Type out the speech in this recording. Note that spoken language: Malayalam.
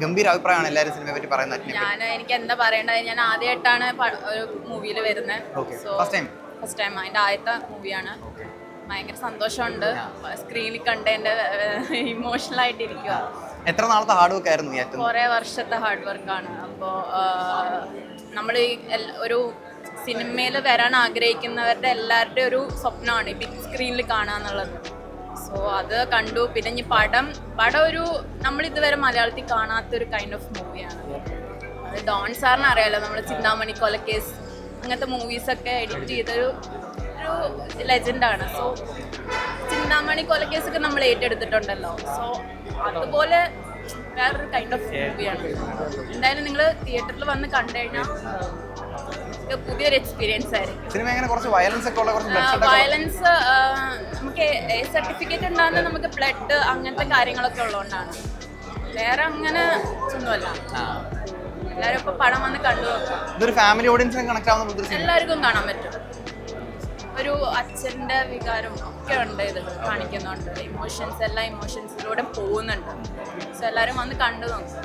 ഗംഭീര അഭിപ്രായമാണ് എല്ലാവരും സിനിമയെ പറ്റി പറയുന്നത്. എനിക്ക് എന്താ പറയേണ്ടത്, ഞാൻ ആദ്യമായിട്ടാണ് ഒരു മൂവിയിൽ വരുന്നത്. ഫസ്റ്റ് ടൈം അതിൻ്റെ ആദ്യത്തെ മൂവിയാണ്. ഭയങ്കര സന്തോഷമുണ്ട്. സ്ക്രീനിൽ കണ്ടതിൻ്റെ ഇമോഷണൽ ആയിട്ടിരിക്കുക. എത്ര നാളത്തെ ഹാർഡ് വർക്ക് ആയിരുന്നു? കുറേ വർഷത്തെ ഹാർഡ് വർക്കാണ്. അപ്പോൾ നമ്മൾ ഒരു സിനിമയിൽ വരാൻ ആഗ്രഹിക്കുന്നവരുടെ എല്ലാവരുടെയും ഒരു സ്വപ്നമാണ് ഈ ബിഗ് സ്ക്രീനിൽ കാണുക എന്നുള്ളത്. സോ അത് കണ്ടു. പിന്നെ ഇനി പടം ഒരു നമ്മളിതുവരെ മലയാളത്തിൽ കാണാത്തൊരു കൈൻഡ് ഓഫ് മൂവിയാണ്. അത് ഡോൺ സാറിന് അറിയാലോ, നമ്മൾ ചിന്താമണി കൊലക്കേസ് അങ്ങനത്തെ മൂവീസൊക്കെ എഡിറ്റ് ചെയ്തൊരു ലെജൻഡാണ്. സോ ചിന്താമണി കൊലക്കേസൊക്കെ നമ്മൾ ഏറ്റെടുത്തിട്ടുണ്ടല്ലോ. സോ അതുപോലെ വേറൊരു കൈൻഡ് ഓഫ് മൂവിയാണ്. എന്തായാലും നിങ്ങൾ തിയേറ്ററിൽ വന്ന് കണ്ടു കഴിഞ്ഞാൽ പുതിയൊരു എക്സ്പീരിയൻസ് ആയിരിക്കും. വയലൻസ് നമുക്ക് സർട്ടിഫിക്കറ്റ് ഉണ്ടാകുന്നത് നമുക്ക് ബ്ലഡ് അങ്ങനത്തെ കാര്യങ്ങളൊക്കെ ഉള്ളതുകൊണ്ടാണ്. വേറെ അങ്ങനെ ഒന്നുമല്ല. എല്ലാവരും ഇപ്പൊ പടം വന്ന് കണ്ടു എല്ലാവർക്കും കാണാൻ പറ്റും. ഒരു അച്ഛൻ്റെ വികാരം ഒക്കെ ഉണ്ട് ഇത് കാണിക്കുന്നുണ്ട്. എല്ലാ ഇമോഷൻസിലൂടെ പോകുന്നുണ്ട്. സോ എല്ലാവരും വന്ന് കണ്ടു നോക്കും.